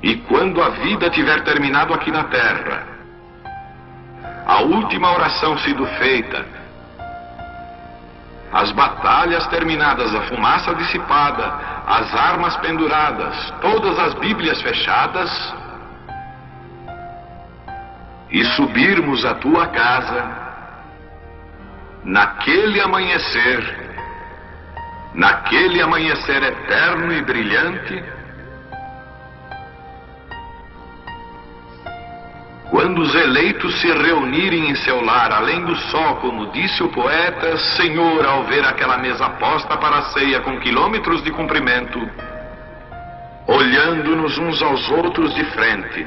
E quando a vida tiver terminado aqui na terra, a última oração sido feita, as batalhas terminadas, a fumaça dissipada, as armas penduradas, todas as Bíblias fechadas, e subirmos à tua casa, naquele amanhecer eterno e brilhante, quando os eleitos se reunirem em seu lar, além do sol, como disse o poeta, Senhor, ao ver aquela mesa posta para a ceia com quilômetros de comprimento, olhando-nos uns aos outros de frente,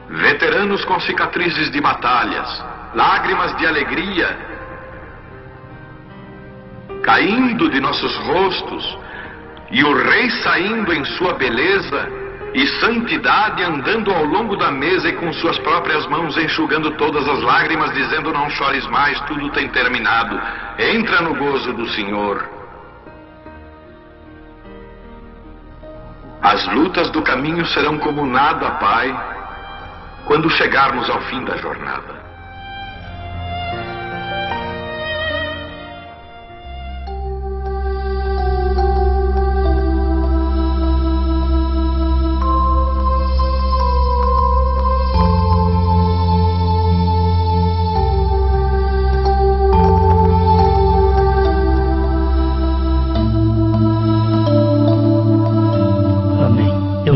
veteranos com cicatrizes de batalhas, lágrimas de alegria caindo de nossos rostos, e o rei saindo em sua beleza e santidade, andando ao longo da mesa e com suas próprias mãos enxugando todas as lágrimas, dizendo: não chores mais, tudo tem terminado, entra no gozo do Senhor. As lutas do caminho serão como nada, Pai, quando chegarmos ao fim da jornada.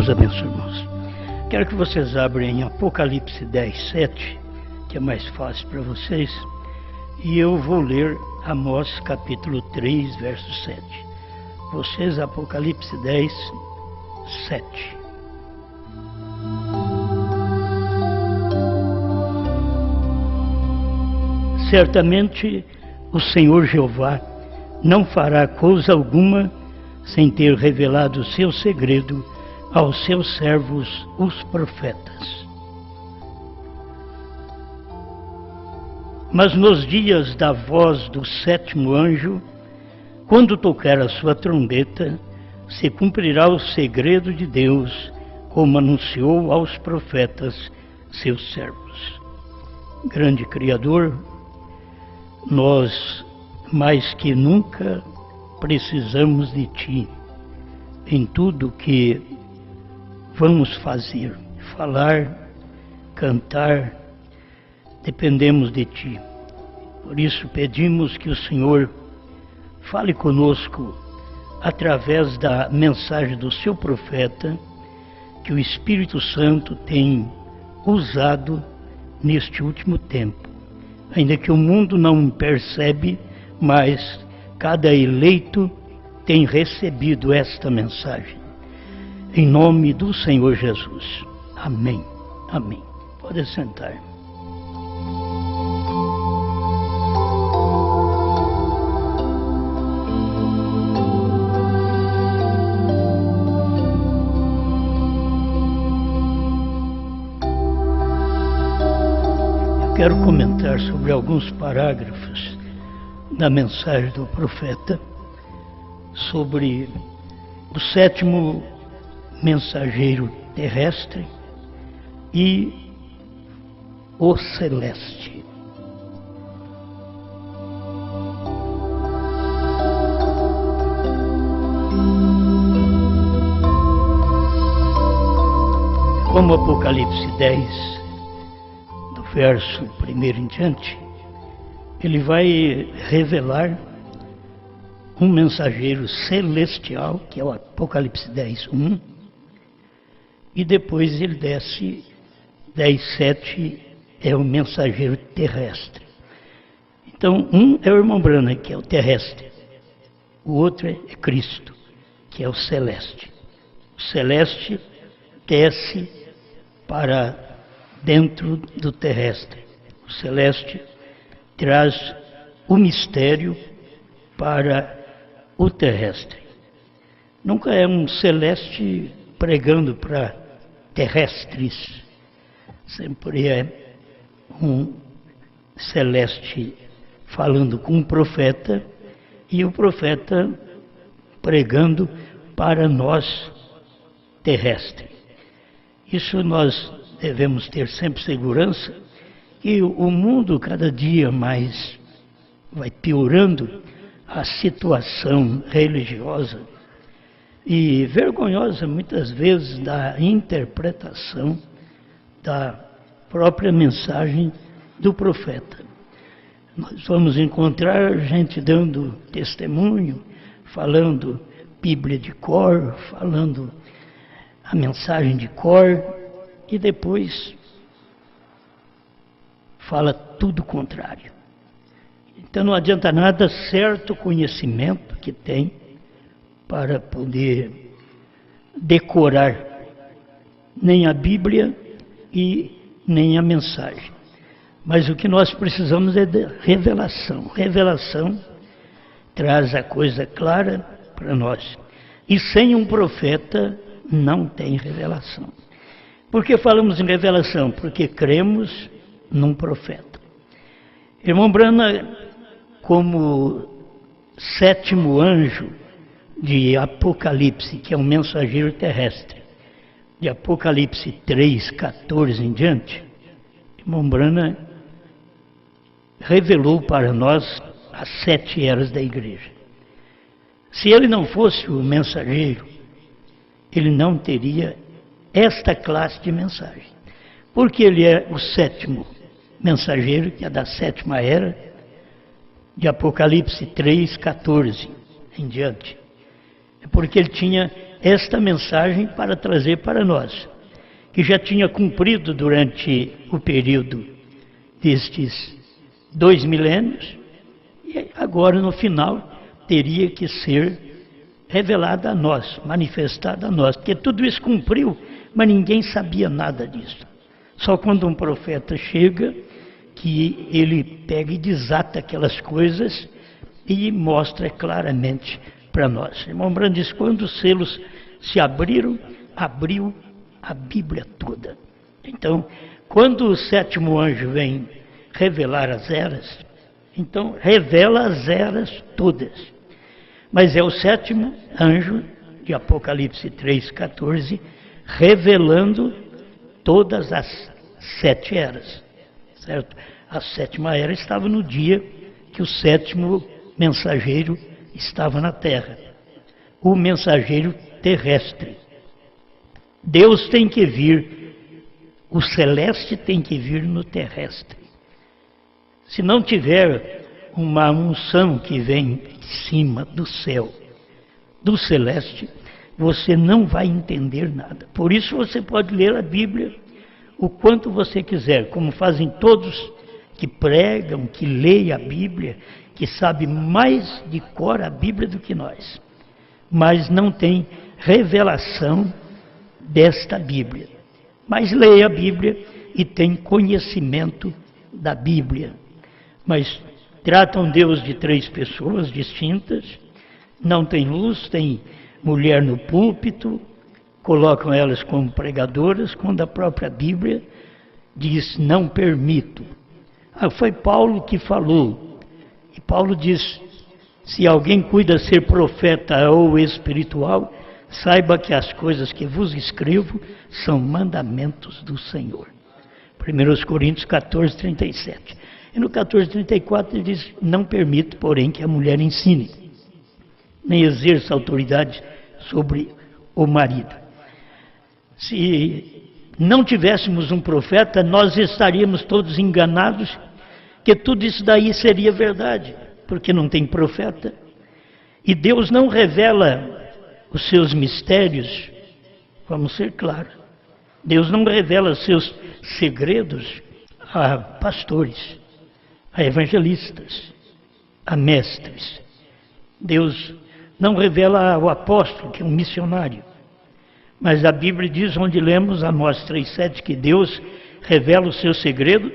Deus abençoe, irmãos. Quero que vocês abrem em Apocalipse 10, 7, que é mais fácil para vocês, e eu vou ler Amós capítulo 3, verso 7. Vocês, Apocalipse 10, 7. Certamente o Senhor Jeová não fará coisa alguma sem ter revelado o seu segredo aos seus servos, os profetas. Mas nos dias da voz do sétimo anjo, quando tocar a sua trombeta, se cumprirá o segredo de Deus, como anunciou aos profetas, seus servos. Grande Criador, nós mais que nunca precisamos de Ti em tudo que vamos fazer, falar, cantar, dependemos de Ti. Por isso pedimos que o Senhor fale conosco através da mensagem do seu profeta, que o Espírito Santo tem usado neste último tempo. Ainda que o mundo não percebe, mas cada eleito tem recebido esta mensagem. Em nome do Senhor Jesus. Amém. Amém. Pode sentar. Eu quero comentar sobre alguns parágrafos da mensagem do profeta sobre o sétimo mensageiro terrestre e o celeste. Como Apocalipse 10, do verso 1 em diante, ele vai revelar um mensageiro celestial, que é o Apocalipse 10, 1, e depois ele desce 10, 7, é o mensageiro terrestre. Então, um é o irmão Branham, que é o terrestre. O outro é Cristo, que é o celeste. O celeste desce para dentro do terrestre. O celeste traz o mistério para o terrestre. Nunca é um celeste pregando para terrestres. Sempre é um celeste falando com o profeta e o profeta pregando para nós terrestres. Isso nós devemos ter sempre segurança, que o mundo cada dia mais vai piorando a situação religiosa e vergonhosa muitas vezes da interpretação da própria mensagem do profeta. Nós vamos encontrar gente dando testemunho, falando Bíblia de cor, falando a mensagem de cor, e depois fala tudo o contrário. Então não adianta nada certo conhecimento que tem para poder decorar nem a Bíblia e nem a mensagem. Mas o que nós precisamos é de revelação. Revelação traz a coisa clara para nós. E sem um profeta não tem revelação. Por que falamos em revelação? Porque cremos num profeta. Irmão Branham, como sétimo anjo de Apocalipse, que é um mensageiro terrestre, de Apocalipse 3, 14 em diante, irmão Branham revelou para nós as 7 eras da igreja. Se ele não fosse o mensageiro, ele não teria esta classe de mensagem. Porque ele é o sétimo mensageiro, que é da 7ª era, de Apocalipse 3, 14 em diante. É porque ele tinha esta mensagem para trazer para nós, que já tinha cumprido durante o período destes 2 milênios, e agora no final teria que ser revelada a nós, manifestada a nós, porque tudo isso cumpriu, mas ninguém sabia nada disso. Só quando um profeta chega, que ele pega e desata aquelas coisas e mostra claramente para nós. Irmão Branham diz, quando os selos se abriram, abriu a Bíblia toda. Então, quando o sétimo anjo vem revelar as eras, então revela as eras todas. Mas é o sétimo anjo de Apocalipse 3, 14, revelando todas as 7 eras, certo? A 7ª era estava no dia que o sétimo mensageiro estava na terra, o mensageiro terrestre. Deus tem que vir, o celeste tem que vir no terrestre. Se não tiver uma unção que vem de cima do céu, do celeste, você não vai entender nada. Por isso você pode ler a Bíblia o quanto você quiser, como fazem todos que pregam, que leem a Bíblia, que sabem mais de cor a Bíblia do que nós. Mas não tem revelação desta Bíblia. Mas leia a Bíblia e tem conhecimento da Bíblia. Mas tratam Deus de 3 pessoas distintas, não tem luz, tem mulher no púlpito, colocam elas como pregadoras, quando a própria Bíblia diz, não permito. Foi Paulo que falou, e Paulo diz, se alguém cuida ser profeta ou espiritual, saiba que as coisas que vos escrevo são mandamentos do Senhor. 1 Coríntios 14, 37. E no 14, 34 ele diz, não permito, porém, que a mulher ensine, nem exerça autoridade sobre o marido. Se não tivéssemos um profeta, nós estaríamos todos enganados, que tudo isso daí seria verdade, porque não tem profeta. E Deus não revela os seus mistérios, vamos ser claros, Deus não revela os seus segredos a pastores, a evangelistas, a mestres. Deus não revela ao apóstolo, que é um missionário. Mas a Bíblia diz, onde lemos Amós 3,7, que Deus revela o seu segredo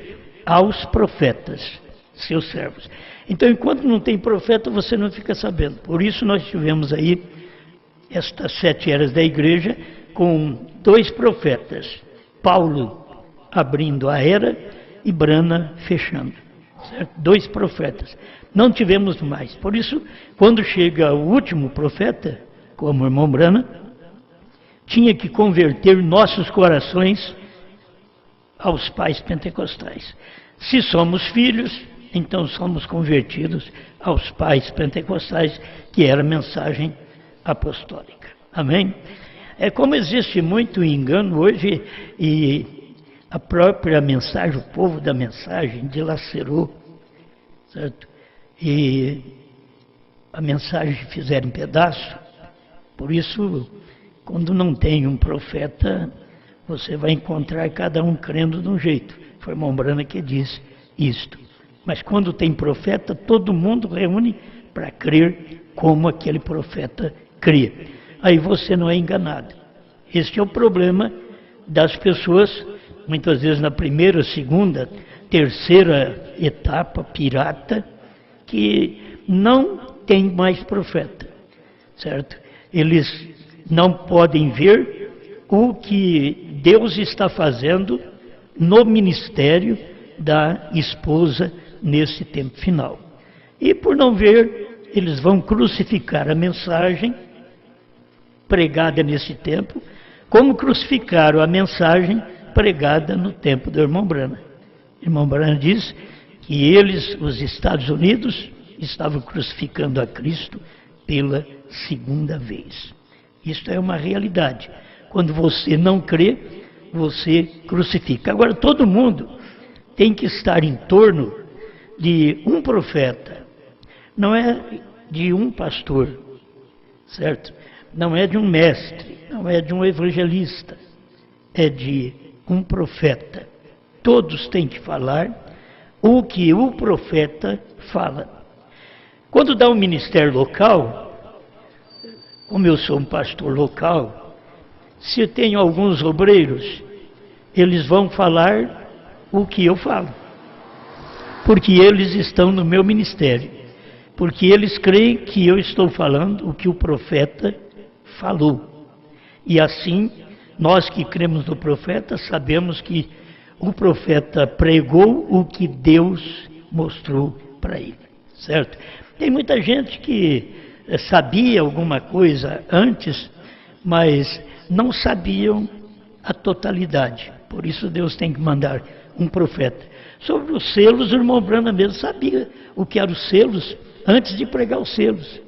aos profetas, seus servos. Então, enquanto não tem profeta, você não fica sabendo. Por isso nós tivemos aí estas 7 eras da igreja com 2 profetas. Paulo abrindo a era e Branham fechando. Certo? 2 profetas. Não tivemos mais. Por isso, quando chega o último profeta, como o irmão Branham, tinha que converter nossos corações aos pais pentecostais. Se somos filhos, então somos convertidos aos pais pentecostais, que era a mensagem apostólica. Amém? É como existe muito engano hoje, e a própria mensagem, o povo da mensagem dilacerou, certo? E a mensagem fizeram em pedaço. Por isso, quando não tem um profeta, você vai encontrar cada um crendo de um jeito. Foi Mombrana que diz isto. Mas quando tem profeta, todo mundo reúne para crer como aquele profeta crê. Aí você não é enganado. Este é o problema das pessoas, muitas vezes na primeira, segunda, terceira etapa pirata, que não tem mais profeta, certo? Eles não podem ver o que Deus está fazendo no ministério da esposa nesse tempo final. E por não ver, eles vão crucificar a mensagem pregada nesse tempo, como crucificaram a mensagem pregada no tempo do irmão Brana. O irmão Brana diz que eles, os Estados Unidos, estavam crucificando a Cristo pela segunda vez. Isto é uma realidade. Quando você não crê, você crucifica. Agora, todo mundo tem que estar em torno de um profeta. Não é de um pastor, certo? Não é de um mestre, não é de um evangelista. É de um profeta. Todos têm que falar o que o profeta fala. Quando dá um ministério local, como eu sou um pastor local, se eu tenho alguns obreiros, eles vão falar o que eu falo. Porque eles estão no meu ministério. Porque eles creem que eu estou falando o que o profeta falou. E assim, nós que cremos no profeta, sabemos que o profeta pregou o que Deus mostrou para ele, certo? Tem muita gente que sabia alguma coisa antes, mas não sabiam a totalidade. Por isso Deus tem que mandar um profeta. Sobre os selos, o irmão Brana mesmo sabia o que eram os selos antes de pregar os selos.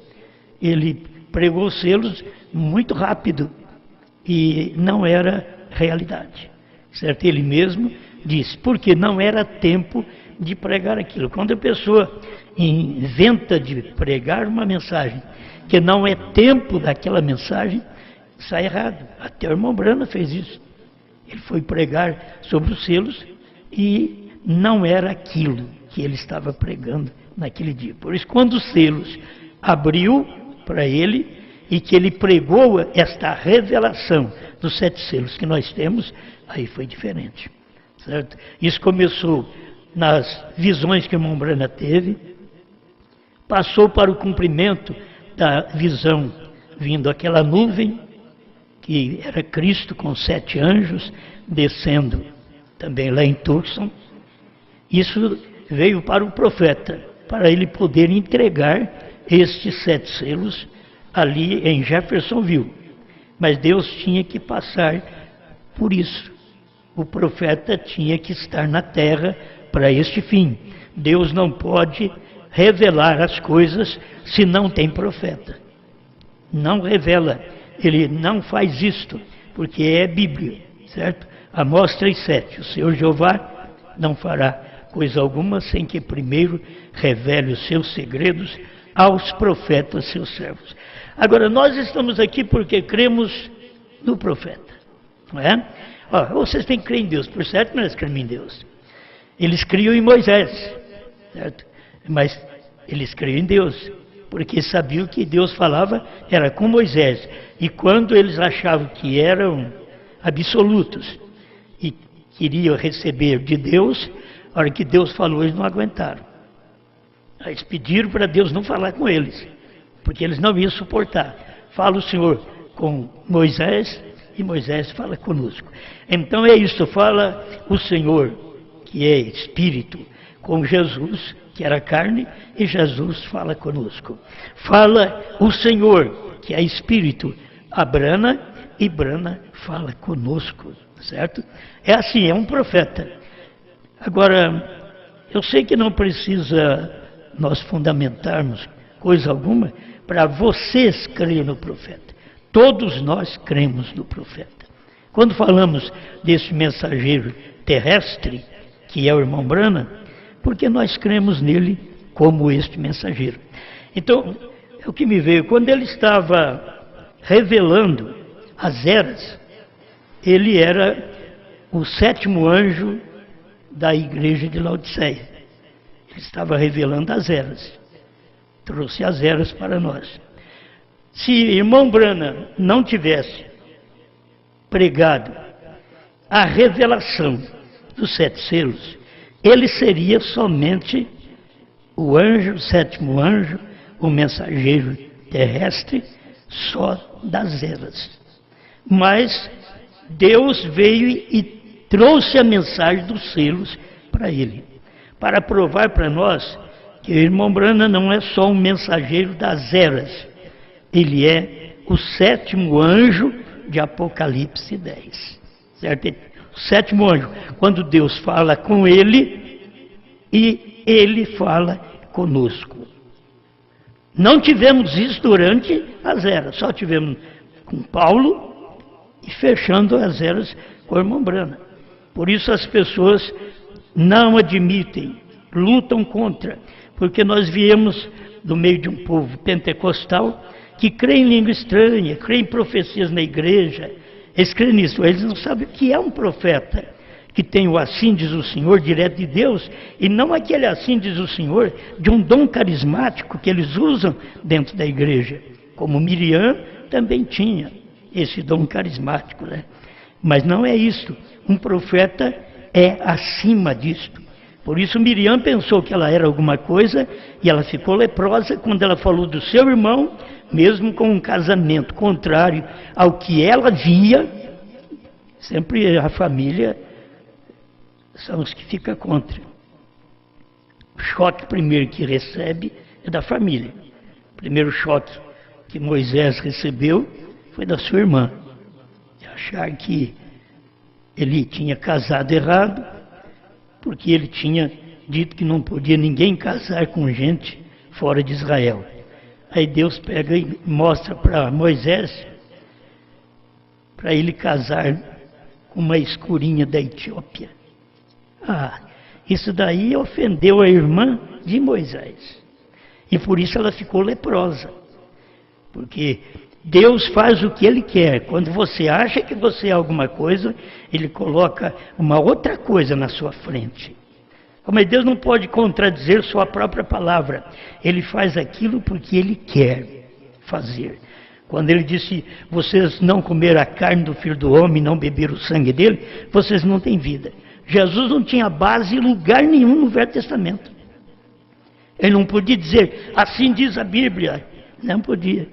Ele pregou os selos muito rápido e não era realidade, certo? Ele mesmo disse, porque não era tempo de pregar aquilo. Quando a pessoa inventa de pregar uma mensagem que não é tempo daquela mensagem, sai errado. Até o irmão Brana fez isso. Ele foi pregar sobre os selos e não era aquilo que ele estava pregando naquele dia. Por isso, quando os selos abriu para ele e que ele pregou esta revelação dos 7 selos que nós temos, aí foi diferente, certo? Isso começou nas visões que o irmão Brana teve, passou para o cumprimento da visão, vindo aquela nuvem, que era Cristo com 7 anjos, descendo também lá em Tucson. Isso veio para o profeta, para ele poder entregar estes 7 selos ali em Jeffersonville. Mas Deus tinha que passar por isso. O profeta tinha que estar na terra para este fim. Deus não pode revelar as coisas se não tem profeta. Não revela. Ele não faz isto, porque é Bíblia, certo? Amós 3,7. O Senhor Jeová não fará coisa alguma sem que primeiro revele os seus segredos aos profetas, seus servos. Agora, nós estamos aqui porque cremos no profeta, não é? Vocês têm que crer em Deus, por certo, mas creem em Deus. Eles criam em Moisés, certo? Mas eles criam em Deus, porque sabiam que Deus falava, era com Moisés. E quando eles achavam que eram absolutos e queriam receber de Deus, a hora que Deus falou, eles não aguentaram. Eles pediram para Deus não falar com eles, porque eles não iam suportar. Fala o Senhor com Moisés e Moisés fala conosco. Então é isso, fala o Senhor, que é Espírito, com Jesus, que era carne, e Jesus fala conosco. Fala o Senhor, que é Espírito, a Brana e Brana fala conosco, certo? É assim, é um profeta. Agora, eu sei que não precisa nós fundamentarmos coisa alguma para vocês crerem no profeta. Todos nós cremos no profeta. Quando falamos desse mensageiro terrestre, que é o irmão Brana, porque nós cremos nele como este mensageiro. Então, é o que me veio. Quando ele estava revelando as eras, ele era o 7º anjo da igreja de Laodiceia. Ele estava revelando as eras. Trouxe as eras para nós. Se irmão Brana não tivesse pregado a revelação dos 7 selos, ele seria somente o anjo, o 7º anjo, o mensageiro terrestre, só das eras. Mas Deus veio e trouxe a mensagem dos selos para ele, para provar para nós que o irmão Brana não é só um mensageiro das eras, ele é o 7º anjo de Apocalipse 10. Certo? O 7º anjo, quando Deus fala com ele e ele fala conosco. Não tivemos isso durante as eras, só tivemos com Paulo e fechando as eras com o irmão Brana. Por isso as pessoas não admitem, lutam contra, porque nós viemos do meio de um povo pentecostal que crê em língua estranha, crê em profecias na igreja, eles creem nisso, eles não sabem o que é um profeta, que tem o assim diz o Senhor direto de Deus, e não aquele assim diz o Senhor de um dom carismático que eles usam dentro da igreja, como Miriam também tinha esse dom carismático, né? Mas não é isso, um profeta é acima disto. Por isso Miriam pensou que ela era alguma coisa e ela ficou leprosa quando ela falou do seu irmão, mesmo com um casamento contrário ao que ela via. Sempre a família são os que ficam contra. O choque primeiro que recebe é da família. O primeiro choque que Moisés recebeu foi da sua irmã. De achar que ele tinha casado errado, porque ele tinha dito que não podia ninguém casar com gente fora de Israel. Aí Deus pega e mostra para Moisés, para ele casar com uma escurinha da Etiópia. Isso daí ofendeu a irmã de Moisés. E por isso ela ficou leprosa. Porque Deus faz o que Ele quer. Quando você acha que você é alguma coisa, Ele coloca uma outra coisa na sua frente. Mas Deus não pode contradizer sua própria palavra. Ele faz aquilo porque Ele quer fazer. Quando Ele disse, vocês não comeram a carne do Filho do Homem, não beberam o sangue dele, vocês não têm vida. Jesus não tinha base em lugar nenhum no Velho Testamento. Ele não podia dizer, assim diz a Bíblia. Não podia.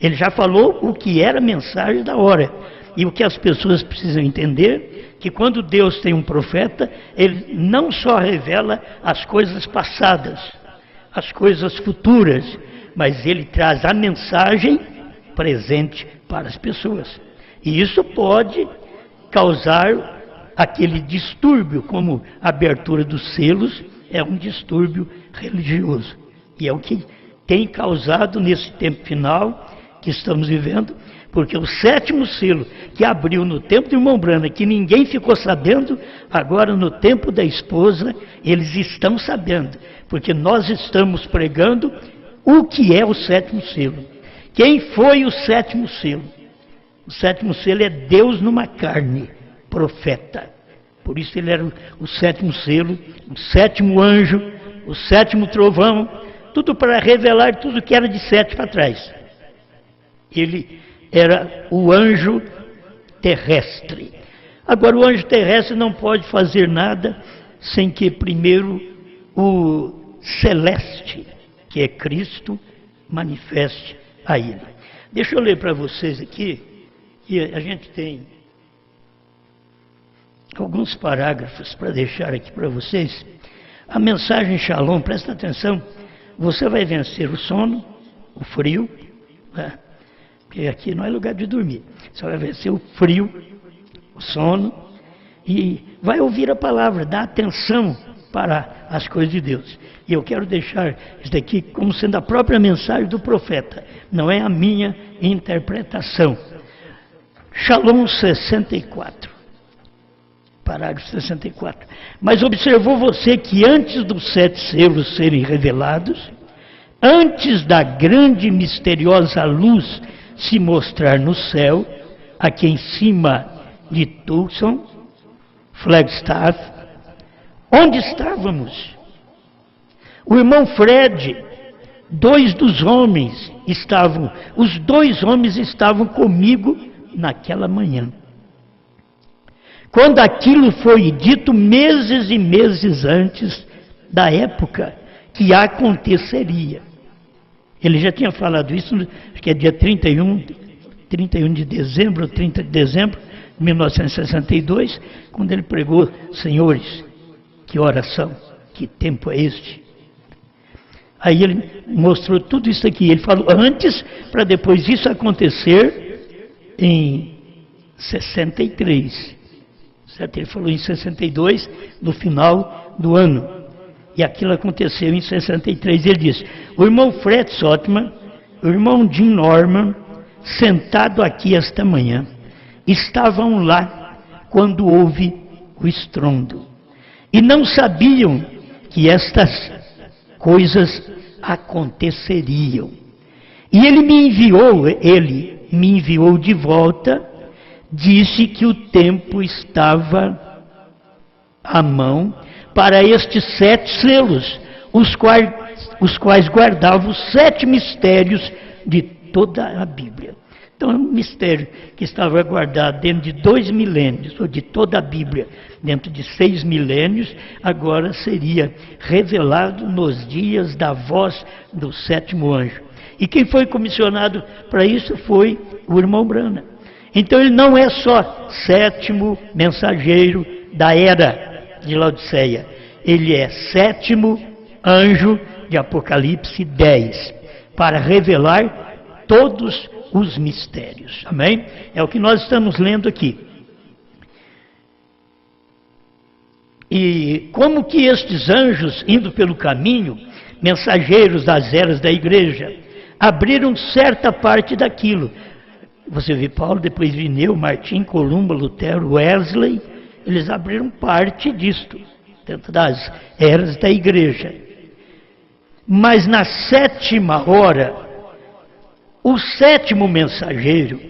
Ele já falou o que era a mensagem da hora. E o que as pessoas precisam entender, que quando Deus tem um profeta, Ele não só revela as coisas passadas, as coisas futuras, mas Ele traz a mensagem presente para as pessoas. E isso pode causar aquele distúrbio, como a abertura dos selos é um distúrbio religioso. E é o que tem causado nesse tempo final que estamos vivendo, porque o 7º selo que abriu no tempo de irmão Brana, que ninguém ficou sabendo, agora no tempo da esposa, eles estão sabendo, porque nós estamos pregando o que é o 7º selo. Quem foi o 7º selo? O 7º selo é Deus numa carne, profeta. Por isso ele era o 7º selo, o 7º anjo, o 7º trovão, tudo para revelar tudo que era de 7 para trás. Ele era o anjo terrestre. Agora, o anjo terrestre não pode fazer nada sem que primeiro o celeste, que é Cristo, manifeste a ele. Deixa eu ler para vocês aqui, e a gente tem alguns parágrafos para deixar aqui para vocês. A mensagem Shalom, presta atenção, você vai vencer o sono, o frio, né? porque aqui não é lugar de dormir. Você vai vencer o frio, o sono, e vai ouvir a palavra, dá atenção para as coisas de Deus. E eu quero deixar isso daqui como sendo a própria mensagem do profeta, não é a minha interpretação. Shalom 64, parágrafo 64. Mas observou você que antes dos 7 selos serem revelados, antes da grande e misteriosa luz se mostrar no céu, aqui em cima de Tucson, Flagstaff, onde estávamos? O irmão Fred, os 2 homens estavam comigo naquela manhã. Quando aquilo foi dito meses e meses antes da época que aconteceria. Ele já tinha falado isso, acho que é dia 31 de dezembro, ou 30 de dezembro de 1962, quando ele pregou: Senhores, que oração, que tempo é este? Aí ele mostrou tudo isso aqui. Ele falou antes, para depois isso acontecer em 63. Certo? Ele falou em 62, no final do ano. E aquilo aconteceu em 63. Ele disse: o irmão Fred Sotman, o irmão Jim Norman, sentado aqui esta manhã, estavam lá quando houve o estrondo. E não sabiam que estas coisas aconteceriam. E ele me enviou de volta, disse que o tempo estava à mão para estes 7 selos, os quais guardavam os 7 mistérios de toda a Bíblia. Então é um mistério que estava guardado dentro de 2 milênios, ou de toda a Bíblia, dentro de 6 milênios, agora seria revelado nos dias da voz do 7º anjo. E quem foi comissionado para isso foi o irmão Branham. Então ele não é só 7º mensageiro da era de Laodiceia, ele é 7º anjo de Apocalipse 10, para revelar todos os mistérios. Amém? É o que nós estamos lendo aqui. E como que estes anjos, indo pelo caminho, mensageiros das eras da igreja, abriram certa parte daquilo. Você vê Paulo, depois Irineu, Martim, Columba, Lutero, Wesley, eles abriram parte disto, dentro das eras da igreja. Mas na 7ª hora, o 7º mensageiro,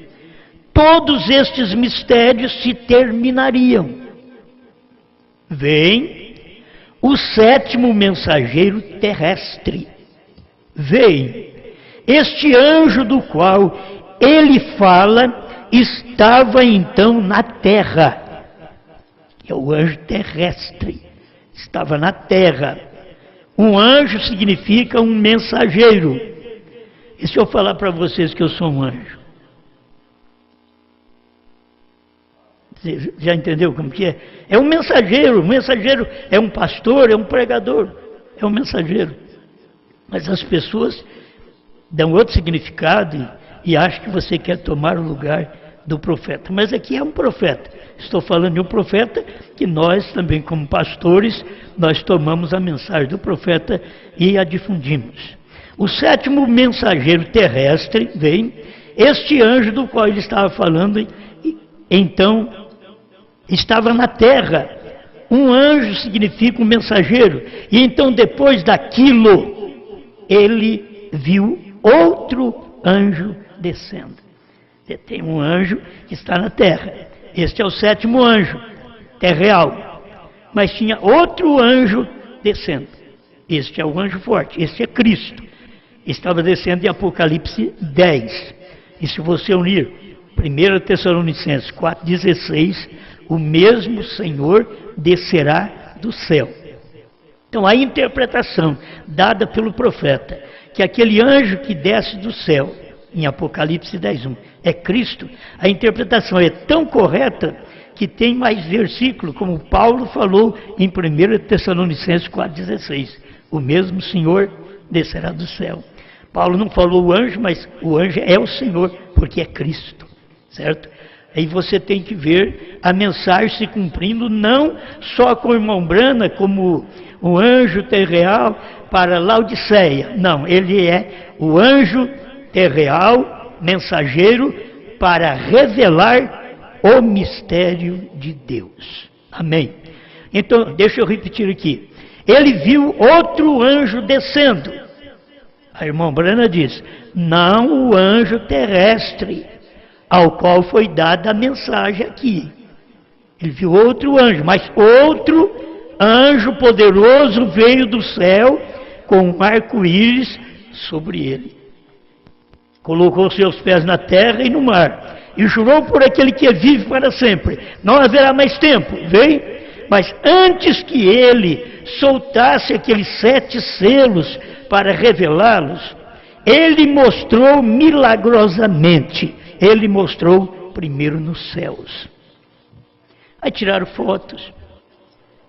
todos estes mistérios se terminariam. Vem o 7º mensageiro terrestre. Vem este anjo do qual ele fala, estava então na terra. É o anjo terrestre. Estava na terra. Um anjo significa um mensageiro. E se eu falar para vocês que eu sou um anjo? Você já entendeu como que é? É um mensageiro. Um mensageiro é um pastor, é um pregador. É um mensageiro. Mas as pessoas dão outro significado e acham que você quer tomar o lugar do profeta. Mas aqui é um profeta. Estou falando de um profeta que nós também, como pastores, nós tomamos a mensagem do profeta e a difundimos. O 7º mensageiro terrestre vem, este anjo do qual ele estava falando, então, estava na terra. Um anjo significa um mensageiro. E então, depois daquilo, ele viu outro anjo descendo. Tem um anjo que está na terra. Este é o 7º anjo, terreal. Mas tinha outro anjo descendo. Este é o anjo forte, este é Cristo. Estava descendo em Apocalipse 10. E se você unir 1 Tessalonicenses 4,16, o mesmo Senhor descerá do céu. Então a interpretação dada pelo profeta, que aquele anjo que desce do céu, em Apocalipse 10:1, é Cristo, a interpretação é tão correta que tem mais versículo, como Paulo falou em 1 Tessalonicenses 4,16. O mesmo Senhor descerá do céu. Paulo não falou o anjo, mas o anjo é o Senhor, porque é Cristo, certo? Aí você tem que ver a mensagem se cumprindo, não só com o irmão Brana, como o anjo terreal para Laodiceia. Não, ele é o anjo terreal, mensageiro, para revelar o mistério de Deus. Amém? Então, deixa eu repetir aqui. Ele viu outro anjo descendo. A irmã Brana diz, não o anjo terrestre, ao qual foi dada a mensagem aqui. Ele viu outro anjo, mas outro anjo poderoso veio do céu com um arco-íris sobre ele. Colocou seus pés na terra e no mar, e jurou por aquele que vive para sempre. Não haverá mais tempo, vem? Mas antes que ele soltasse aqueles 7 selos para revelá-los, ele mostrou milagrosamente, ele mostrou primeiro nos céus. Aí tiraram fotos,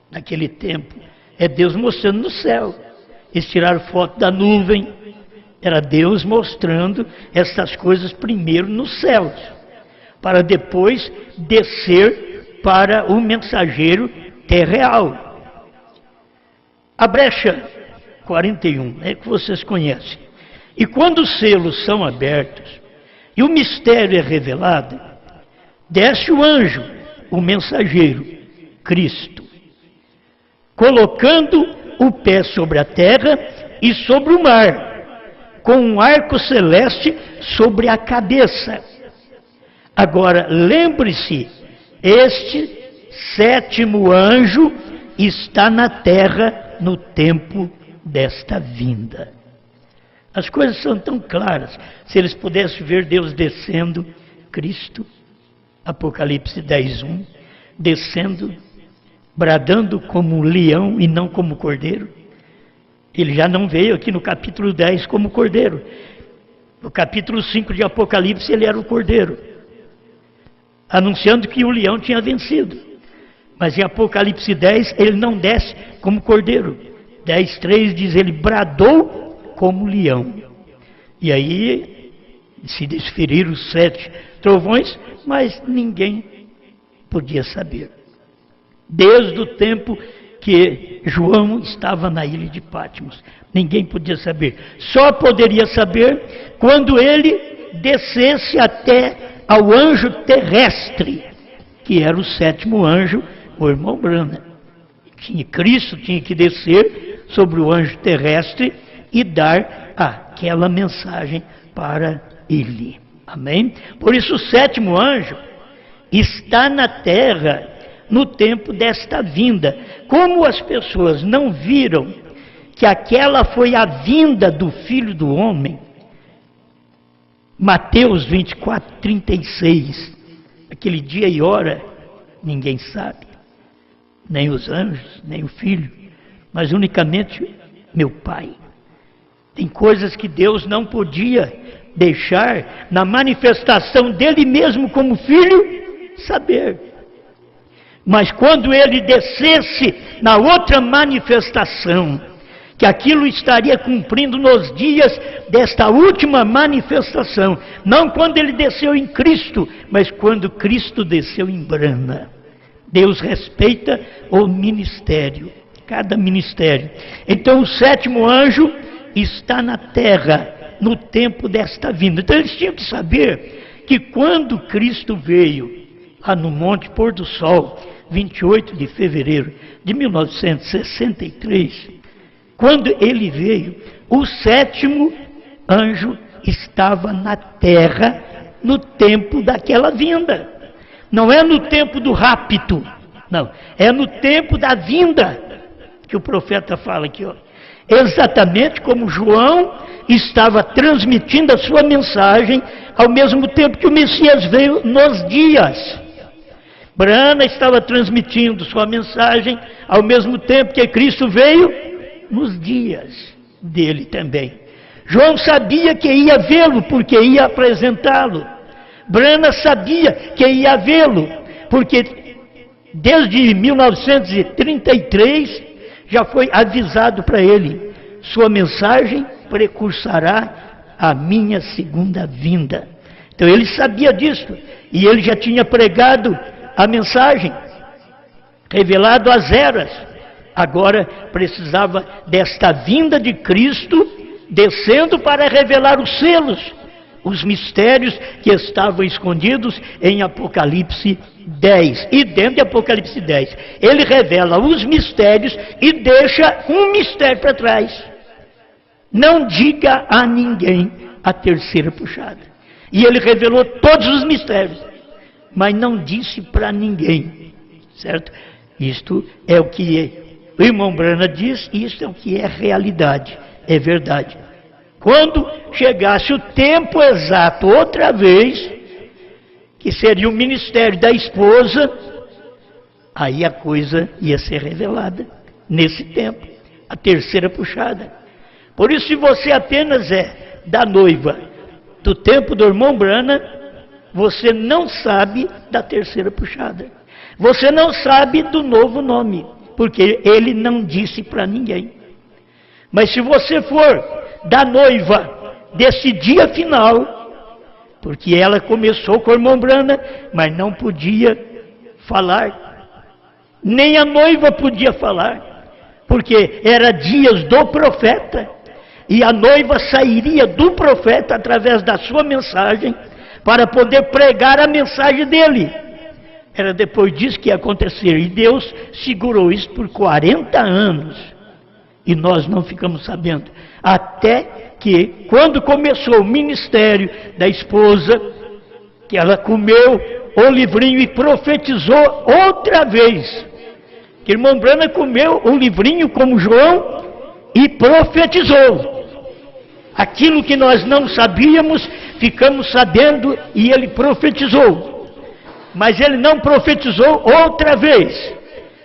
naquele tempo, é Deus mostrando no céu. Eles tiraram foto da nuvem, era Deus mostrando essas coisas primeiro nos céus, para depois descer para o mensageiro terreal. A brecha 41, é que vocês conhecem. E quando os selos são abertos e o mistério é revelado, desce o anjo, o mensageiro, Cristo, colocando o pé sobre a terra e sobre o mar, com um arco celeste sobre a cabeça. Agora, lembre-se, este 7º anjo está na terra no tempo desta vinda. As coisas são tão claras. Se eles pudessem ver Deus descendo, Cristo, Apocalipse 10:1, descendo, bradando como um leão e não como cordeiro. Ele já não veio aqui no capítulo 10 como cordeiro. No capítulo 5 de Apocalipse ele era o cordeiro, anunciando que o leão tinha vencido. Mas em Apocalipse 10 ele não desce como cordeiro. 10:3 diz, ele bradou como leão. E aí se desferiram os 7 trovões, mas ninguém podia saber. Desde o tempo que João estava na ilha de Patmos, ninguém podia saber. Só poderia saber quando ele descesse até ao anjo terrestre, que era o 7º anjo, o irmão Brana. Cristo tinha que descer sobre o anjo terrestre e dar aquela mensagem para ele. Amém? Por isso o 7º anjo está na terra no tempo desta vinda. Como as pessoas não viram que aquela foi a vinda do Filho do Homem, Mateus 24:36, aquele dia e hora, ninguém sabe, nem os anjos, nem o Filho, mas unicamente meu Pai. Tem coisas que Deus não podia deixar na manifestação dele mesmo como Filho saber. Mas quando ele descesse na outra manifestação, que aquilo estaria cumprindo nos dias desta última manifestação, não quando ele desceu em Cristo, mas quando Cristo desceu em Brana. Deus respeita o ministério, cada ministério. Então o 7º anjo está na terra no tempo desta vinda. Então eles tinham que saber que quando Cristo veio lá no Monte Pôr do Sol, 28 de fevereiro de 1963, quando ele veio, o 7º anjo estava na terra no tempo daquela vinda. Não é no tempo do rapto, não, é no tempo da vinda que o profeta fala aqui, ó. Exatamente como João estava transmitindo a sua mensagem ao mesmo tempo que o Messias veio nos dias. Brana estava transmitindo sua mensagem ao mesmo tempo que Cristo veio nos dias dele também. João sabia que ia vê-lo porque ia apresentá-lo. Brana sabia que ia vê-lo porque desde 1933 já foi avisado para ele: sua mensagem precursará a minha segunda vinda. Então ele sabia disso, e ele já tinha pregado a mensagem, revelado as eras. Agora precisava desta vinda de Cristo, descendo para revelar os selos, os mistérios que estavam escondidos em Apocalipse 10. E dentro de Apocalipse 10, ele revela os mistérios e deixa um mistério para trás. Não diga a ninguém a terceira puxada. E ele revelou todos os mistérios, mas não disse para ninguém, certo? Isto é o que o irmão Branham diz, e isto é o que é realidade, é verdade. Quando chegasse o tempo exato, outra vez, que seria o ministério da esposa, aí a coisa ia ser revelada, nesse tempo, a terceira puxada. Por isso, se você apenas é da noiva do tempo do irmão Branham, você não sabe da terceira puxada. Você não sabe do novo nome, porque ele não disse para ninguém. Mas se você for da noiva desse dia final, porque ela começou com o irmão Branham, mas não podia falar, nem a noiva podia falar, porque era dias do profeta, e a noiva sairia do profeta através da sua mensagem, para poder pregar a mensagem dele. Era depois disso que ia acontecer, e Deus segurou isso por 40 anos, e nós não ficamos sabendo, até que, quando começou o ministério da esposa, que ela comeu o livrinho e profetizou outra vez, que o irmão Branham comeu o livrinho como João e profetizou. Aquilo que nós não sabíamos, ficamos sabendo, e ele profetizou. Mas ele não profetizou outra vez,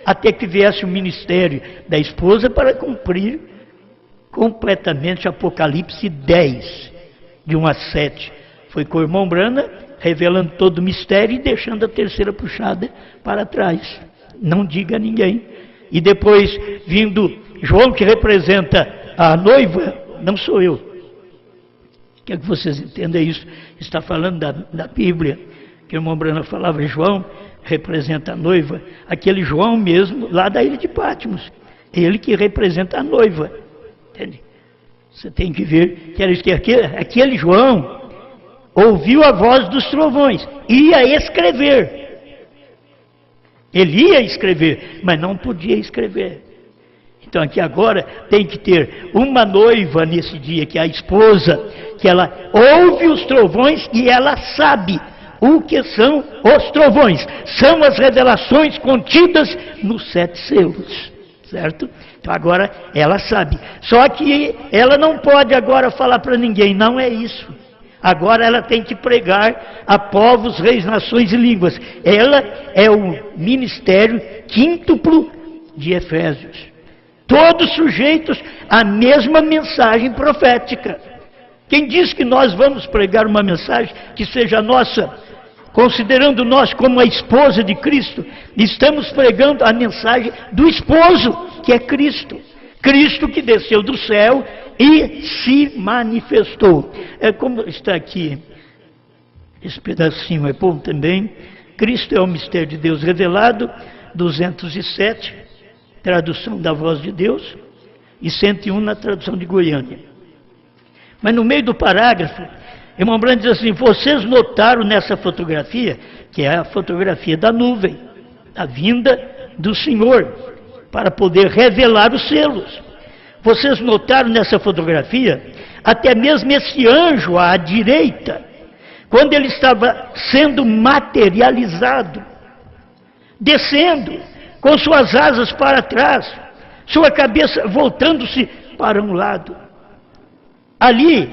até que viesse o ministério da esposa para cumprir completamente Apocalipse 10, de 1 a 7. Foi com o irmão Branham, revelando todo o mistério e deixando a terceira puxada para trás. Não diga a ninguém. E depois, vindo João, que representa a noiva, não sou eu. Quero que vocês entendam isso. Está falando da Bíblia, que o irmão Branham falava, João representa a noiva. Aquele João mesmo, lá da ilha de Patmos. Ele que representa a noiva. Entende? Você tem que ver que aquele João ouviu a voz dos trovões, ia escrever. Ele ia escrever, mas não podia escrever. Então aqui agora tem que ter uma noiva nesse dia, que é a esposa, que ela ouve os trovões e ela sabe o que são os trovões. São as revelações contidas nos 7 selos, certo? Então agora ela sabe. Só que ela não pode agora falar para ninguém, não é isso. Agora ela tem que pregar a povos, reis, nações e línguas. Ela é o ministério quíntuplo de Efésios. Todos sujeitos à mesma mensagem profética. Quem diz que nós vamos pregar uma mensagem que seja nossa, considerando nós como a esposa de Cristo, estamos pregando a mensagem do esposo, que é Cristo. Cristo que desceu do céu e se manifestou. É como está aqui, esse pedacinho é bom também. Cristo é o mistério de Deus revelado, 207, tradução da Voz de Deus, e 101 na tradução de Goiânia. Mas no meio do parágrafo, irmão Branham diz assim, vocês notaram nessa fotografia, que é a fotografia da nuvem, a vinda do Senhor, para poder revelar os selos. Vocês notaram nessa fotografia, até mesmo esse anjo à direita, quando ele estava sendo materializado, descendo, com suas asas para trás, sua cabeça voltando-se para um lado. Ali,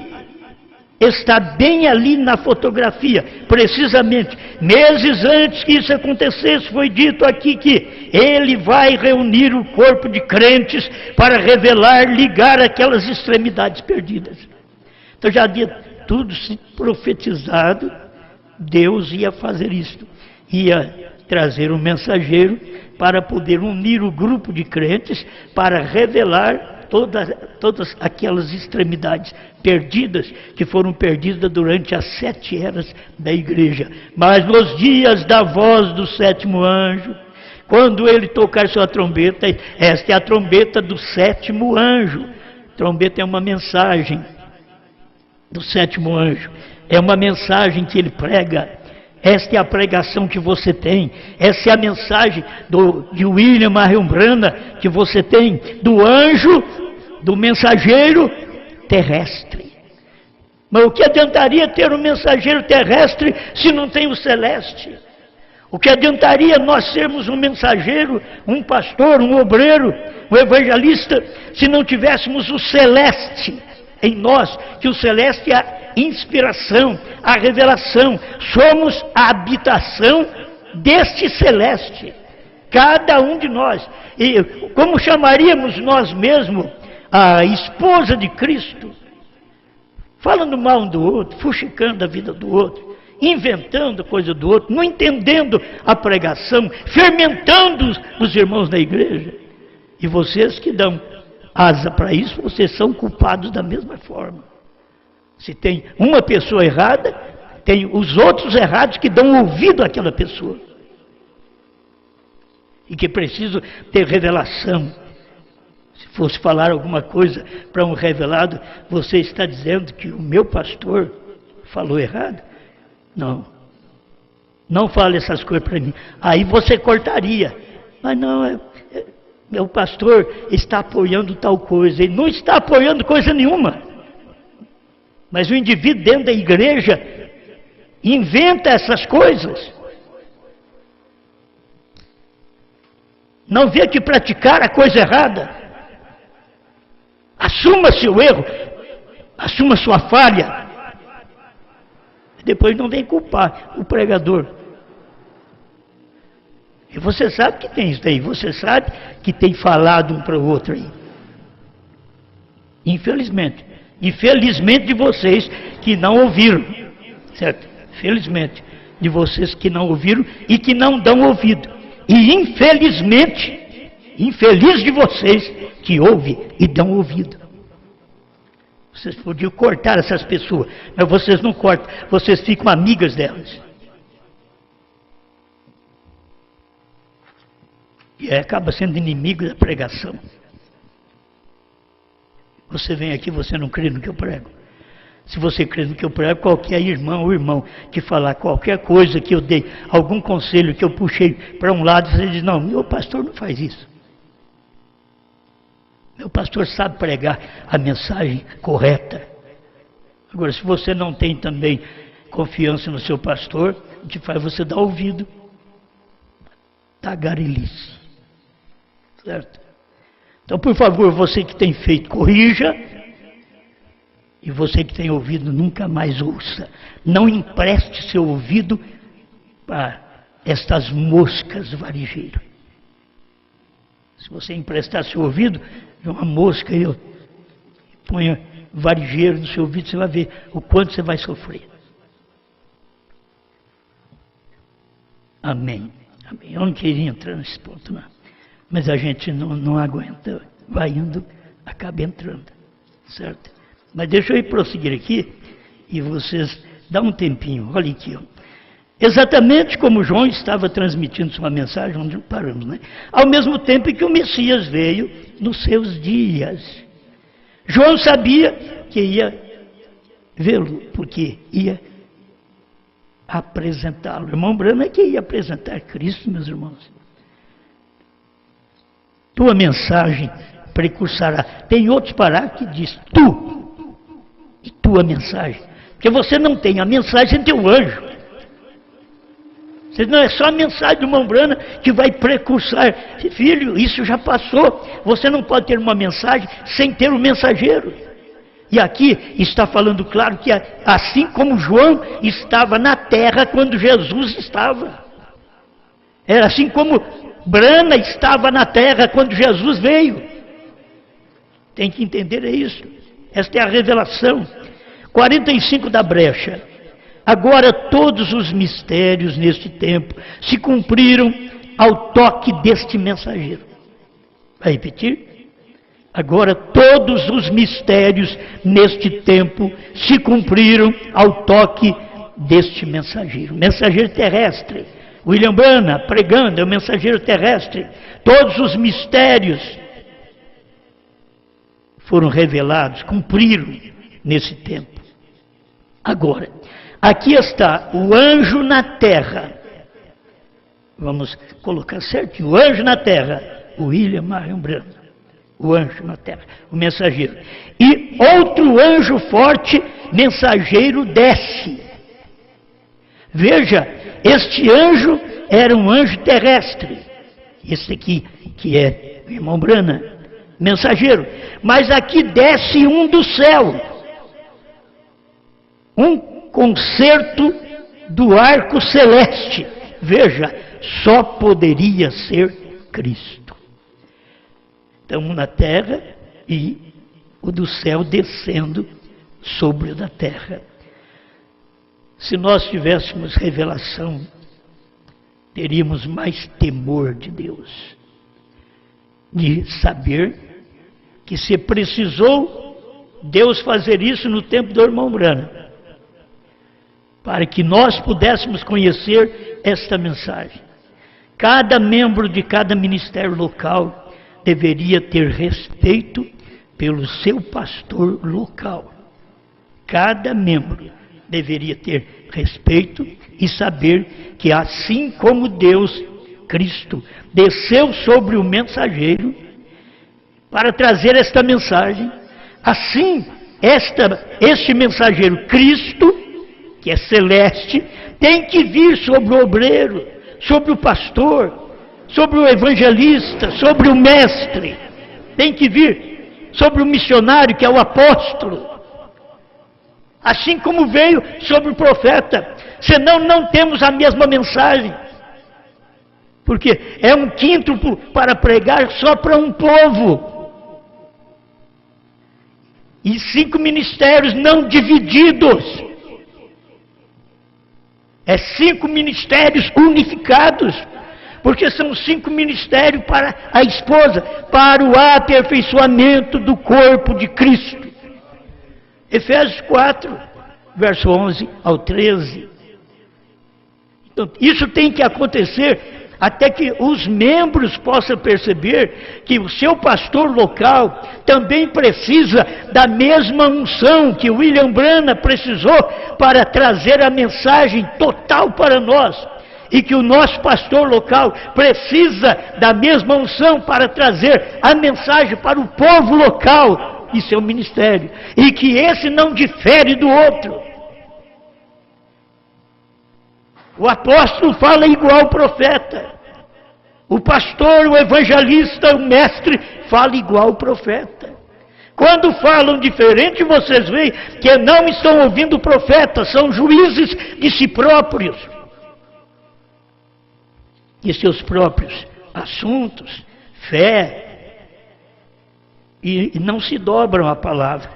está bem ali na fotografia, precisamente, meses antes que isso acontecesse, foi dito aqui que ele vai reunir o corpo de crentes para revelar, ligar aquelas extremidades perdidas. Então já havia tudo se profetizado, Deus ia fazer isto, ia trazer um mensageiro para poder unir o grupo de crentes, para revelar todas aquelas extremidades perdidas, que foram perdidas durante as 7 eras da igreja. Mas nos dias da voz do 7º anjo, quando ele tocar sua trombeta, esta é a trombeta do 7º anjo. Trombeta é uma mensagem do 7º anjo, é uma mensagem que ele prega. Esta é a pregação que você tem, essa é a mensagem de William Marion Branham que você tem, do anjo, do mensageiro terrestre. Mas o que adiantaria ter um mensageiro terrestre se não tem o celeste? O que adiantaria nós sermos um mensageiro, um pastor, um obreiro, um evangelista, se não tivéssemos o celeste em nós, que o celeste é a inspiração, a revelação. Somos a habitação deste celeste, cada um de nós. E como chamaríamos nós mesmos a esposa de Cristo? Falando mal um do outro, fuxicando a vida do outro, inventando coisa do outro, não entendendo a pregação, fermentando os irmãos da igreja. E vocês que dão asa para isso, vocês são culpados da mesma forma. Se tem uma pessoa errada, tem os outros errados que dão ouvido àquela pessoa. E que precisam ter revelação. Se fosse falar alguma coisa para um revelado, você está dizendo que o meu pastor falou errado? Não. Não fale essas coisas para mim. Aí você cortaria. Mas não, meu pastor está apoiando tal coisa. Ele não está apoiando coisa nenhuma. Mas o indivíduo dentro da igreja inventa essas coisas. Não vê que praticar a coisa errada. Assuma seu erro, assuma sua falha. Depois não vem culpar o pregador. E você sabe que tem isso aí, você sabe que tem falado um para o outro aí. Infelizmente. Infelizmente de vocês que não ouviram, certo? Felizmente de vocês que não ouviram e que não dão ouvido. E infelizmente, infeliz de vocês que ouvem e dão ouvido. Vocês podiam cortar essas pessoas, mas vocês não cortam, vocês ficam amigas delas. E aí acaba sendo inimigo da pregação. Você vem aqui, você não crê no que eu prego. Se você crê no que eu prego, qualquer irmão ou irmão que falar qualquer coisa que eu dei, algum conselho que eu puxei para um lado, você diz, não, meu pastor não faz isso. Meu pastor sabe pregar a mensagem correta. Agora, se você não tem também confiança no seu pastor, o que faz você dar ouvido? Tagarelice. Certo? Então, por favor, você que tem feito, corrija. E você que tem ouvido, nunca mais ouça. Não empreste seu ouvido para estas moscas varejeiras. Se você emprestar seu ouvido, uma mosca aí, ponha varejeiro no seu ouvido, você vai ver o quanto você vai sofrer. Amém. Amém. Eu não queria entrar nesse ponto, não. Mas a gente não aguenta, vai indo, acaba entrando, certo? Mas deixa eu ir prosseguir aqui, e vocês dão um tempinho, olha aqui, ó. Exatamente como João estava transmitindo sua mensagem, onde paramos, né? Ao mesmo tempo que o Messias veio nos seus dias. João sabia que ia vê-lo, porque ia apresentá-lo. O irmão Branham é que ia apresentar Cristo, meus irmãos. Tua mensagem precursará. Tem outros parágrafos que diz tu e tua mensagem. Porque você não tem a mensagem, tem o anjo. Você não é só a mensagem do irmão Branham que vai precursar. Filho, isso já passou. Você não pode ter uma mensagem sem ter um mensageiro. E aqui está falando claro que assim como João estava na terra quando Jesus estava. Era assim como Branham estava na terra quando Jesus veio. Tem que entender isso. Esta é a revelação. 45 da brecha. Agora todos os mistérios neste tempo se cumpriram ao toque deste mensageiro. Vai repetir? Agora todos os mistérios neste tempo se cumpriram ao toque deste mensageiro. Mensageiro terrestre. William Branham pregando, é o mensageiro terrestre. Todos os mistérios foram revelados, cumpriram nesse tempo. Agora, aqui está o anjo na terra. Vamos colocar certinho. O anjo na terra. William Marion Branham. O anjo na terra, o mensageiro. E outro anjo forte, mensageiro, desce. Veja, este anjo era um anjo terrestre. Esse aqui, que é o irmão Branham, mensageiro. Mas aqui desce um do céu. Um concerto do arco celeste. Veja, só poderia ser Cristo. Então, na terra e o do céu descendo sobre o da terra. Se nós tivéssemos revelação, teríamos mais temor de Deus. De saber que se precisou Deus fazer isso no tempo do irmão Branham, para que nós pudéssemos conhecer esta mensagem. Cada membro de cada ministério local deveria ter respeito pelo seu pastor local. Cada membro deveria ter respeito e saber que assim como Deus, Cristo, desceu sobre o mensageiro para trazer esta mensagem, assim este mensageiro Cristo, que é celeste, tem que vir sobre o obreiro, sobre o pastor, sobre o evangelista, sobre o mestre, tem que vir sobre o missionário, que é o apóstolo, assim como veio sobre o profeta, senão não temos a mesma mensagem, porque é um quíntuplo para pregar só para um povo, e 5 ministérios não divididos, é 5 ministérios unificados, porque são 5 ministérios para a esposa, para o aperfeiçoamento do corpo de Cristo. Efésios 4, verso 11 ao 13. Então, isso tem que acontecer até que os membros possam perceber que o seu pastor local também precisa da mesma unção que William Branham precisou para trazer a mensagem total para nós. E que o nosso pastor local precisa da mesma unção para trazer a mensagem para o povo local e seu ministério. E que esse não difere do outro. O apóstolo fala igual ao profeta. O pastor, o evangelista, o mestre fala igual ao profeta. Quando falam diferente, vocês veem que não estão ouvindo o profeta, são juízes de si próprios. De seus próprios assuntos, fé, e não se dobram à palavra.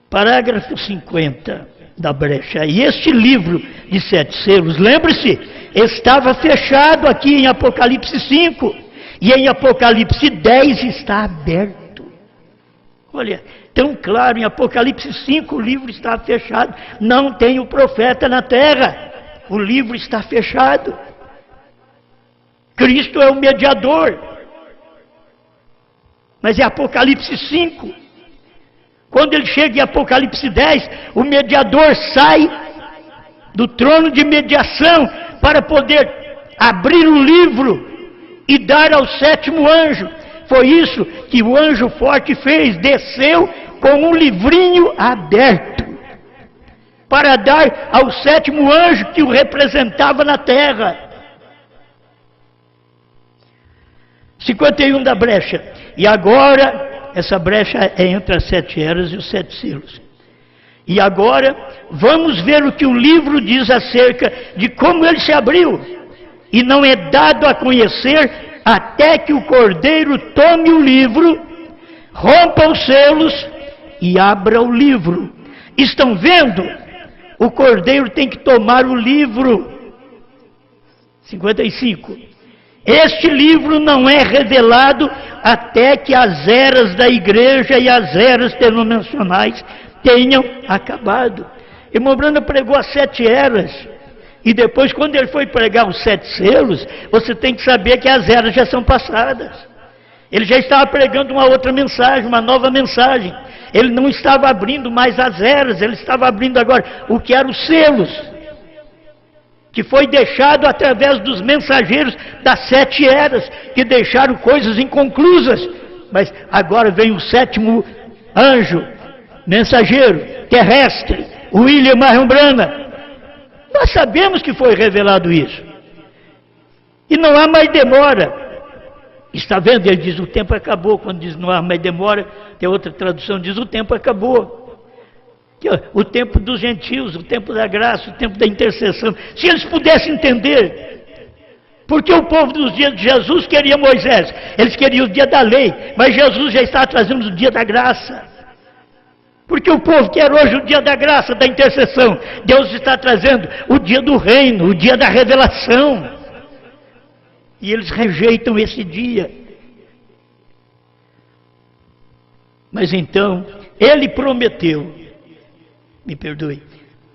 Parágrafo 50 da brecha. E este livro de 7 selos, lembre-se, estava fechado aqui em Apocalipse 5, e em Apocalipse 10 está aberto. Olha, tão claro, em Apocalipse 5 o livro está fechado, não tem o profeta na terra, o livro está fechado. Cristo é o mediador. Mas é Apocalipse 5. Quando ele chega em Apocalipse 10, o mediador sai do trono de mediação para poder abrir o livro e dar ao 7º anjo. Foi isso que o anjo forte fez, desceu com um livrinho aberto para dar ao 7º anjo que o representava na terra. 51 da brecha. E agora, essa brecha é entre as 7 eras e os 7 selos. E agora, vamos ver o que o livro diz acerca de como ele se abriu. E não é dado a conhecer até que o Cordeiro tome o livro, rompa os selos e abra o livro. Estão vendo? O Cordeiro tem que tomar o livro. 55. Este livro não é revelado até que as eras da igreja e as eras denominacionais tenham acabado. Irmão Branham pregou as 7 eras. E depois, quando ele foi pregar os 7 selos, você tem que saber que as eras já são passadas. Ele já estava pregando uma outra mensagem, uma nova mensagem. Ele não estava abrindo mais as eras, ele estava abrindo agora o que eram os selos, que foi deixado através dos mensageiros das 7 eras, que deixaram coisas inconclusas. Mas agora vem o 7º anjo, mensageiro, terrestre, William Marion Branham. Nós sabemos que foi revelado isso. E não há mais demora. Está vendo? Ele diz, o tempo acabou. Quando diz não há mais demora, tem outra tradução, diz o tempo acabou. O tempo dos gentios, o tempo da graça, o tempo da intercessão. Se eles pudessem entender, porque o povo dos dias de Jesus queria Moisés, eles queriam o dia da lei, mas Jesus já está trazendo o dia da graça. Porque o povo quer hoje o dia da graça, da intercessão. Deus está trazendo o dia do reino, o dia da revelação. E eles rejeitam esse dia. Mas então, ele prometeu, me perdoe,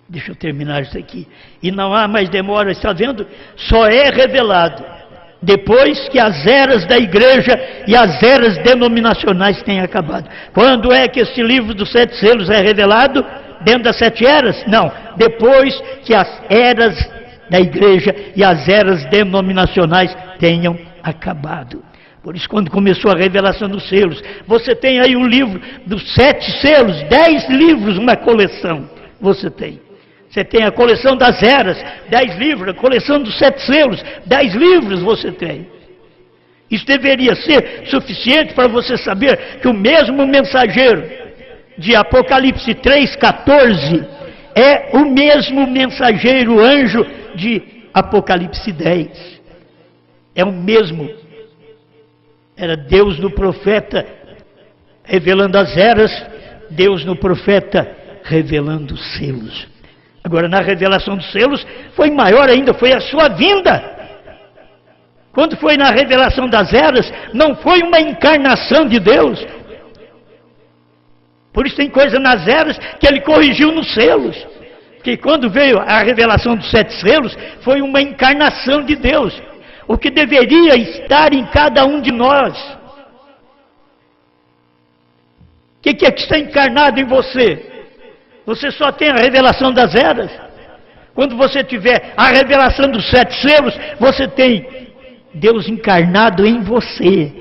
deixa eu terminar isso aqui. E não há mais demora, está vendo? Só é revelado depois que as eras da igreja e as eras denominacionais têm acabado. Quando é que esse livro dos 7 selos é revelado? Dentro das 7 eras? Não. Depois que as eras da igreja e as eras denominacionais tenham acabado. Por isso, quando começou a revelação dos selos, você tem aí um livro dos 7 selos, 10 livros, uma coleção. Você tem. Você tem a coleção das eras, 10 livros, a coleção dos 7 selos, 10 livros você tem. Isso deveria ser suficiente para você saber que o mesmo mensageiro de Apocalipse 3,14 é o mesmo mensageiro anjo de Apocalipse 10. É o mesmo. Era Deus no profeta revelando as eras, Deus no profeta revelando os selos. Agora, na revelação dos selos, foi maior ainda, foi a sua vinda. Quando foi na revelação das eras, não foi uma encarnação de Deus. Por isso tem coisa nas eras que ele corrigiu nos selos. Que quando veio a revelação dos 7 selos, foi uma encarnação de Deus. O que deveria estar em cada um de nós. O que é que está encarnado em você? Você só tem a revelação das eras. Quando você tiver a revelação dos 7 selos, você tem Deus encarnado em você.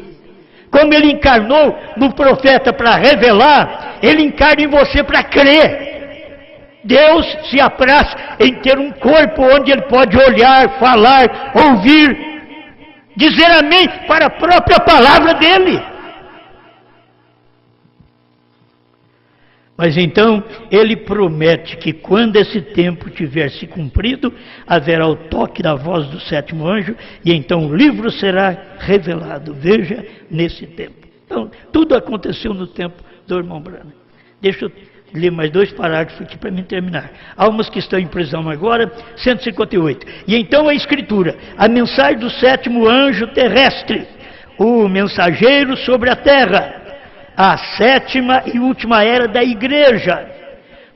Como ele encarnou no profeta para revelar, ele encarna em você para crer. Deus se apraz em ter um corpo onde ele pode olhar, falar, ouvir, dizer amém para a própria palavra dele. Mas então, ele promete que quando esse tempo tiver se cumprido, haverá o toque da voz do 7º anjo, e então o livro será revelado. Veja, nesse tempo. Então, tudo aconteceu no tempo do irmão Branham. Deixa eu ler mais 2 parágrafos aqui para mim terminar. Almas que estão em prisão agora, 158. E então a Escritura, a mensagem do 7º anjo terrestre, o mensageiro sobre a terra, a 7ª e última era da igreja,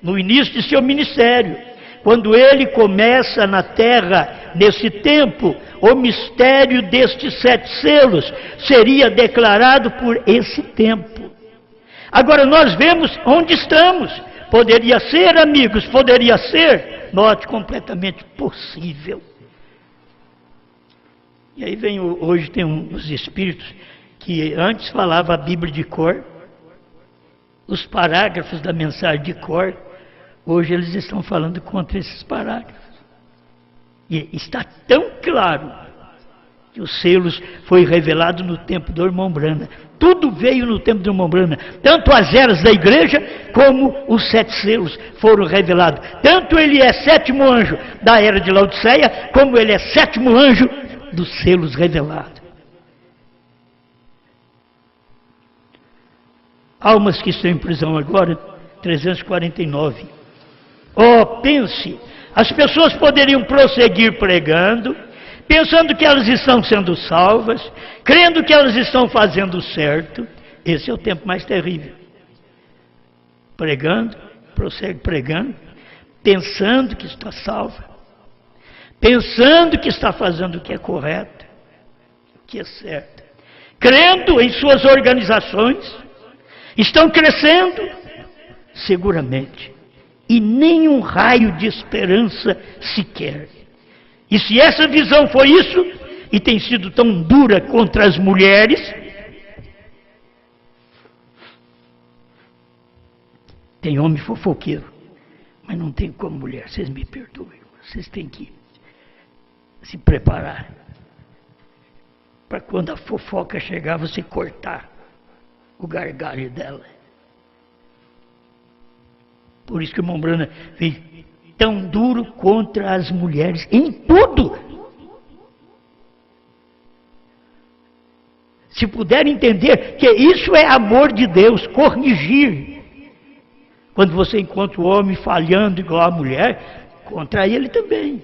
no início de seu ministério, quando ele começa na terra, nesse tempo, o mistério destes 7 selos seria declarado por esse tempo. Agora nós vemos onde estamos. Poderia ser, amigos, poderia ser, note, completamente possível. E aí vem, hoje tem uns espíritos que antes falava a Bíblia de cor, os parágrafos da mensagem de cor, hoje eles estão falando contra esses parágrafos. E está tão claro que os selos foi revelado no tempo do irmão Branham. Tudo veio no tempo do irmão Branham. Tanto as eras da igreja, como os 7 selos foram revelados. Tanto ele é 7º anjo da era de Laodiceia, como ele é 7º anjo dos selos revelados. Almas que estão em prisão agora, 349. Oh, pense, as pessoas poderiam prosseguir pregando, pensando que elas estão sendo salvas, crendo que elas estão fazendo certo. Esse é o tempo mais terrível. Pregando, prossegue pregando, pensando que está salva, pensando que está fazendo o que é correto, o que é certo, crendo em suas organizações, estão crescendo, seguramente, e nenhum raio de esperança sequer. E se essa visão foi isso, e tem sido tão dura contra as mulheres, tem homem fofoqueiro, mas não tem como mulher, vocês me perdoem, vocês têm que se preparar para quando a fofoca chegar, você cortar o gargalho dela. Por isso que o irmão Brana fez tão duro contra as mulheres em tudo. Se puder entender que isso é amor de Deus, corrigir. Quando você encontra o homem falhando igual a mulher, contra ele também.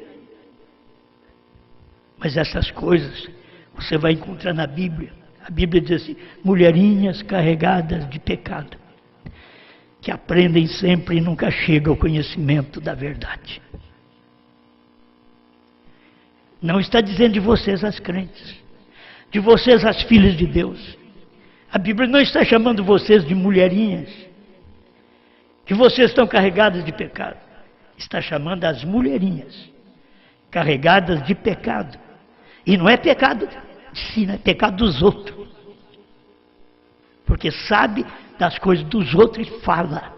Mas essas coisas você vai encontrar na Bíblia. A Bíblia diz assim: mulherinhas carregadas de pecado, que aprendem sempre e nunca chegam ao conhecimento da verdade. Não está dizendo de vocês as crentes, de vocês as filhas de Deus. A Bíblia não está chamando vocês de mulherinhas, que vocês estão carregadas de pecado. Está chamando as mulherinhas, carregadas de pecado. E não é pecado de si, é pecado dos outros. Porque sabe das coisas dos outros e fala.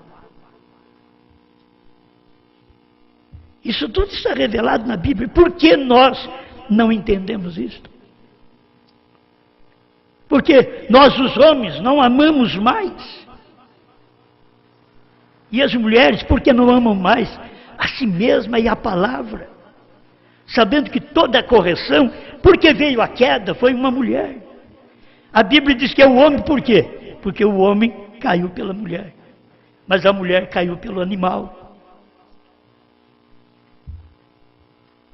Isso tudo está revelado na Bíblia. Por que nós não entendemos isto? Porque nós, os homens, não amamos mais. E as mulheres, por que não amam mais a si mesma e a palavra? Sabendo que toda a correção, porque veio a queda, foi uma mulher. A Bíblia diz que é o homem, por quê? Porque o homem caiu pela mulher, mas a mulher caiu pelo animal.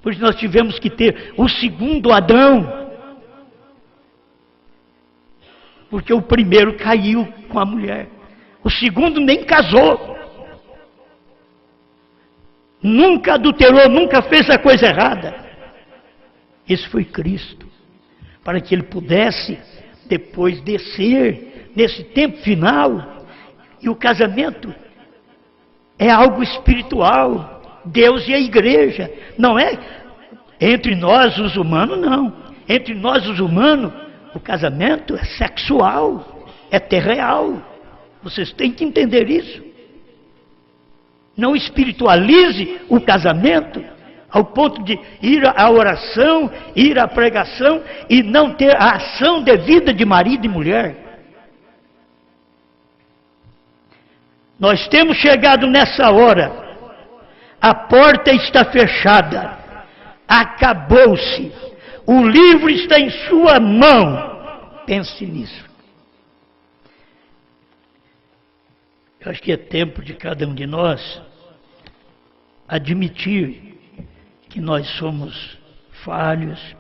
Por isso nós tivemos que ter o segundo Adão, porque o primeiro caiu com a mulher, o segundo nem casou, nunca adulterou, nunca fez a coisa errada. Esse foi Cristo, para que ele pudesse depois descer nesse tempo final. E o casamento é algo espiritual, Deus e a igreja, não é entre nós os humanos, não. Entre nós os humanos, o casamento é sexual, é terreal. Vocês têm que entender isso. Não espiritualize o casamento ao ponto de ir à oração, ir à pregação e não ter a ação devida de marido e mulher. Nós temos chegado nessa hora, a porta está fechada, acabou-se, o livro está em sua mão. Pense nisso. Eu acho que é tempo de cada um de nós admitir que nós somos falhos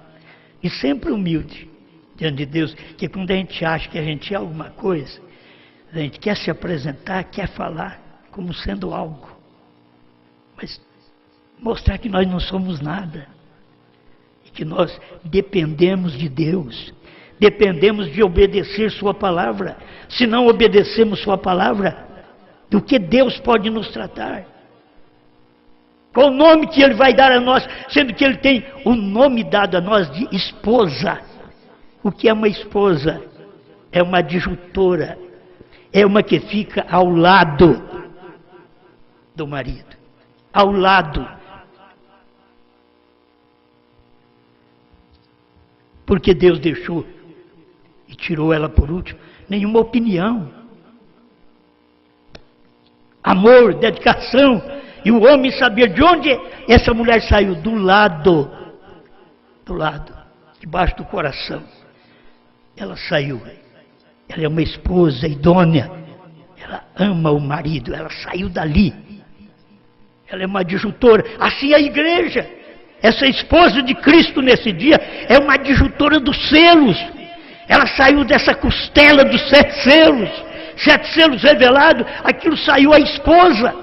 e sempre humilde diante de Deus, que quando a gente acha que a gente é alguma coisa, a gente quer se apresentar, quer falar como sendo algo, mas mostrar que nós não somos nada, e que nós dependemos de Deus, dependemos de obedecer sua palavra. Se não obedecemos sua palavra, do que Deus pode nos tratar? Qual o nome que Ele vai dar a nós, sendo que Ele tem o nome dado a nós de esposa? O que é uma esposa? É uma adjutora, é uma que fica ao lado do marido, ao lado. Porque Deus deixou e tirou ela por último? Nenhuma opinião. Amor, dedicação, e o homem sabia de onde essa mulher saiu, do lado, debaixo do coração. Ela saiu, ela é uma esposa idônea, ela ama o marido, ela saiu dali, ela é uma adjutora. Assim é a igreja, Essa esposa de Cristo nesse dia é uma adjutora dos selos. Ela saiu dessa costela dos 7 selos. 7 selos revelados, aquilo saiu a esposa.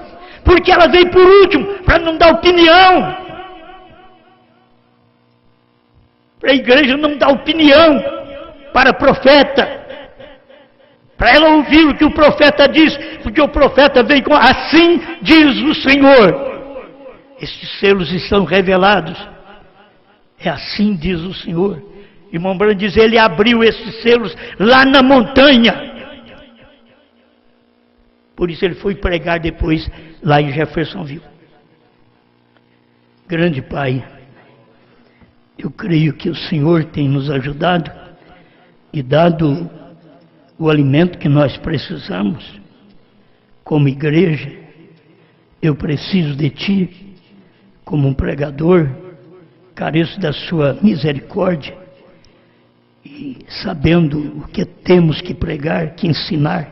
Porque ela veio por último, para não dar opinião. Para a igreja não dar opinião para profeta. Para ela ouvir o que o profeta diz, porque o profeta veio com assim diz o Senhor. Estes selos estão revelados. É assim diz o Senhor. Irmão Branham diz, ele abriu esses selos lá na montanha. Por isso ele foi pregar depois lá em Jeffersonville. Grande Pai, eu creio que o Senhor tem nos ajudado e dado o alimento que nós precisamos. Como igreja, eu preciso de Ti. Como um pregador, careço da Sua misericórdia. E sabendo o que temos que pregar, que ensinar.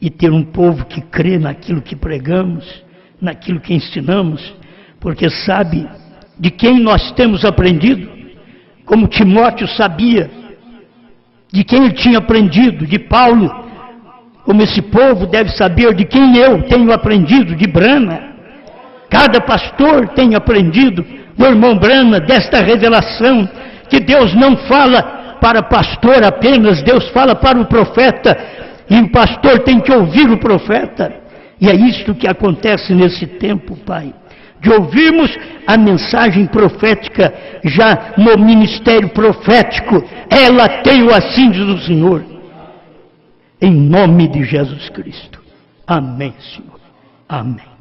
E ter um povo que crê naquilo que pregamos, naquilo que ensinamos. Porque sabe de quem nós temos aprendido. Como Timóteo sabia de quem ele tinha aprendido, de Paulo, como esse povo deve saber de quem eu tenho aprendido, de Brana. Cada pastor tem aprendido do irmão Brana, desta revelação, que Deus não fala para pastor apenas, Deus fala para o profeta, e o pastor tem que ouvir o profeta. E é isto que acontece nesse tempo, Pai, de ouvirmos a mensagem profética já no ministério profético. Ela tem o assim diz o Senhor. Em nome de Jesus Cristo. Amém, Senhor. Amém.